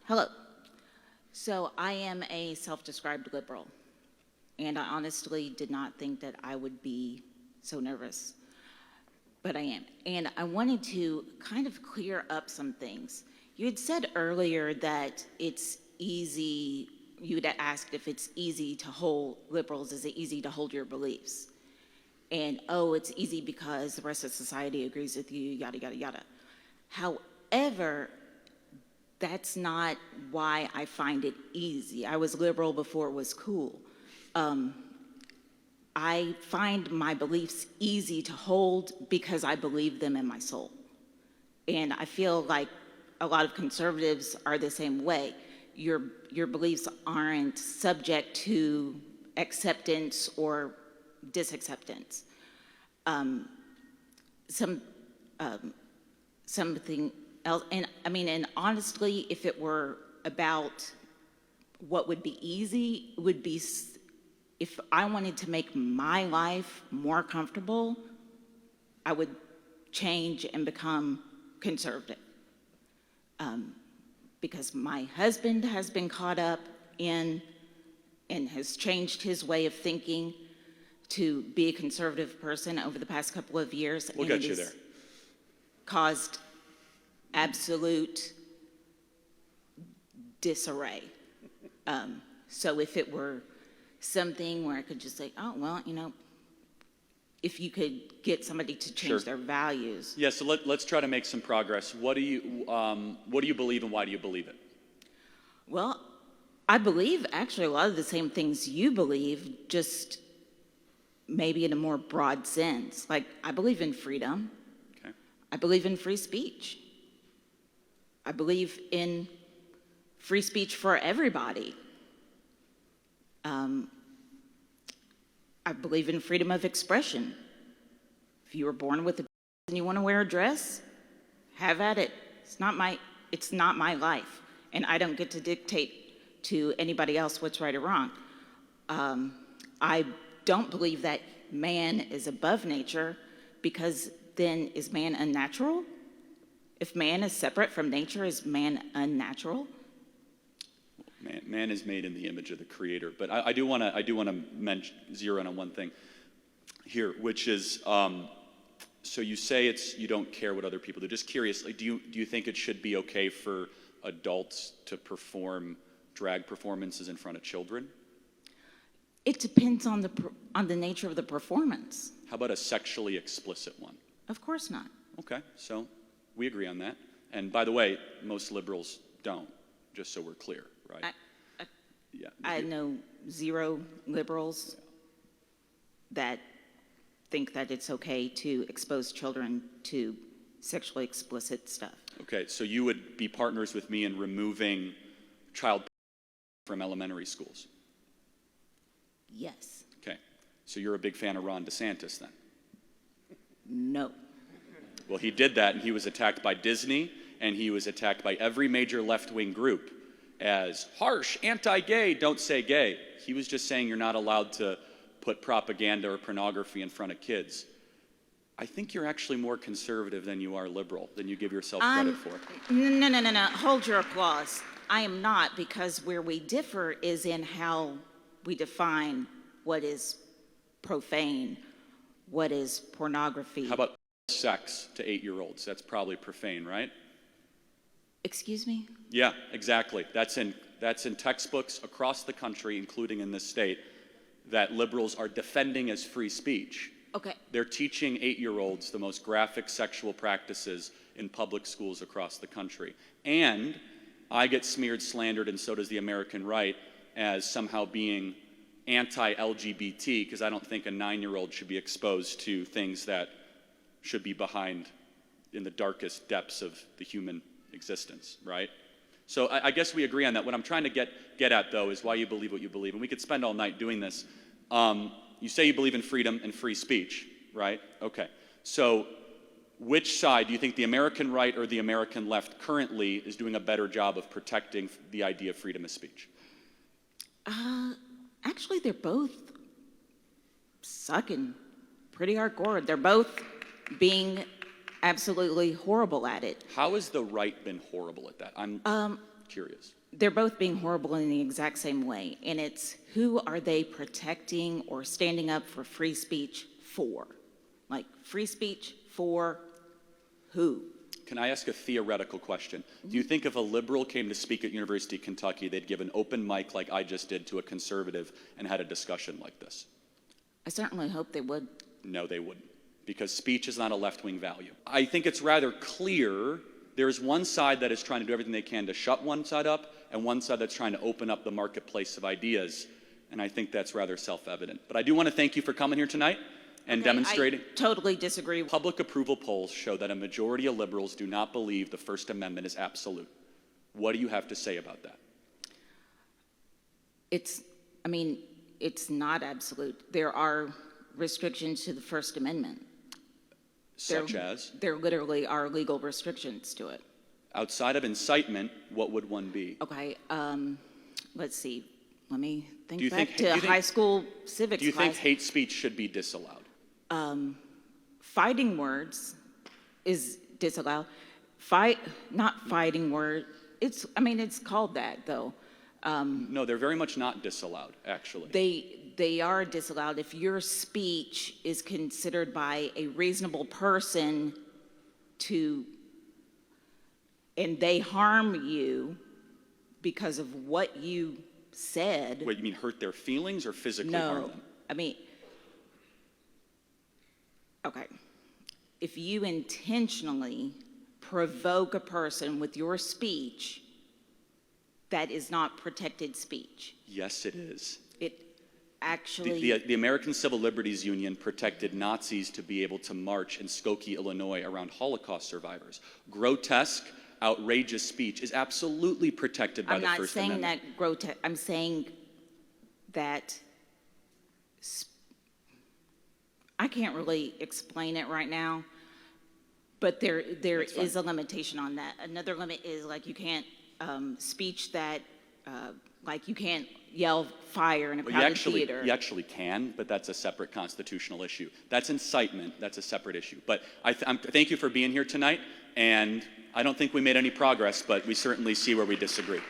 Hello. So I am a self-described liberal, and I honestly did not think that I would be so nervous, but I am. And I wanted to kind of clear up some things. You had said earlier that it's easy, you had asked if it's easy to hold liberals, is it easy to hold your beliefs? And, oh, it's easy because the rest of society agrees with you, yada, yada, yada. However, that's not why I find it easy. I was liberal before it was cool. I find my beliefs easy to hold because I believe them in my soul. And I feel like a lot of conservatives are the same way. Your beliefs aren't subject to acceptance or disacceptance. Something else, and I mean, and honestly, if it were about what would be easy, it would be if I wanted to make my life more comfortable, I would change and become conservative. Because my husband has been caught up in and has changed his way of thinking to be a conservative person over the past couple of years. We'll get you there. Caused absolute disarray. So if it were something where I could just say, oh, well, you know, if you could get somebody to change their values. Yeah, so let's try to make some progress. What do you believe and why do you believe it? Well, I believe actually a lot of the same things you believe, just maybe in a more broad sense. Like, I believe in freedom. Okay. I believe in free speech. I believe in free speech for everybody. I believe in freedom of expression. If you were born with a and you want to wear a dress, have at it. It's not my life, and I don't get to dictate to anybody else what's right or wrong. I don't believe that man is above nature, because then is man unnatural? If man is separate from nature, is man unnatural? Man is made in the image of the Creator, but I do want to zero in on one thing here, which is so you say you don't care what other people do. Just curiously, do you think it should be okay for adults to perform drag performances in front of children? It depends on the nature of the performance. How about a sexually explicit one? Of course not. Okay, so we agree on that. And by the way, most liberals don't, just so we're clear, right? I know zero liberals that think that it's okay to expose children to sexually explicit stuff. Okay, so you would be partners with me in removing child from elementary schools? Yes. Okay, so you're a big fan of Ron DeSantis then? No. Well, he did that, and he was attacked by Disney, and he was attacked by every major left-wing group as harsh, anti-gay, don't say gay. He was just saying you're not allowed to put propaganda or pornography in front of kids. I think you're actually more conservative than you are liberal, than you give yourself credit for. No. Hold your applause. I am not, because where we differ is in how we define what is profane, what is pornography. How about sex to 8-year-olds? That's probably profane, right? Excuse me? Yeah, exactly. That's in textbooks across the country, including in this state, that liberals are defending as free speech. Okay. They're teaching 8-year-olds the most graphic sexual practices in public schools across the country. And I get smeared, slandered, and so does the American right, as somehow being anti-LGBT, because I don't think a 9-year-old should be exposed to things that should be behind in the darkest depths of the human existence, right? So I guess we agree on that. What I'm trying to get at, though, is why you believe what you believe. And we could spend all night doing this. You say you believe in freedom and free speech, right? Okay. So which side do you think, the American right or the American left, currently is doing a better job of protecting the idea of freedom of speech? Actually, they're both sucking pretty hardcore. They're both being absolutely horrible at it. How has the right been horrible at that? curious. They're both being horrible in the exact same way. And it's who are they protecting or standing up for free speech for? Like, free speech for who? Can I ask a theoretical question? Do you think if a liberal came to speak at University of Kentucky, they'd give an open mic like I just did to a conservative and had a discussion like this? I certainly hope they would. No, they wouldn't, because speech is not a left-wing value. I think it's rather clear there's one side that is trying to do everything they can to shut one side up, and one side that's trying to open up the marketplace of ideas, and I think that's rather self-evident. But I do want to thank you for coming here tonight and demonstrating. I totally disagree. Public approval polls show that a majority of liberals do not believe the First Amendment is absolute. What do you have to say about that? It's not absolute. There are restrictions to the First Amendment. Such as? There literally are legal restrictions to it. Outside of incitement, what would one be? Okay, let's see. Let me Do you think think- back do you to think- high school civics Do you think class. hate speech should be disallowed? Fighting words is disallowed. Not fighting word. It's called that though. No, they're very much not disallowed, actually. They are disallowed if your speech is considered by a reasonable person and they harm you because of what you said. Wait, you mean hurt their feelings or physically harm No, them? Okay. If you intentionally provoke a person with your speech, that is not protected speech. Yes, it is. It actually... The American Civil Liberties Union protected Nazis to be able to march in Skokie, Illinois around Holocaust survivors. Grotesque, outrageous speech is absolutely protected by the First Amendment. I'm not saying that grotesque. I'm saying that I can't really explain it right now, but there is a limitation on that. Another limit is like you can't speech that like you can't yell fire in a crowded theater. You actually can, but that's a separate constitutional issue. That's incitement. That's a separate issue. But thank you for being here tonight, and I don't think we made any progress, but we certainly see where we disagree.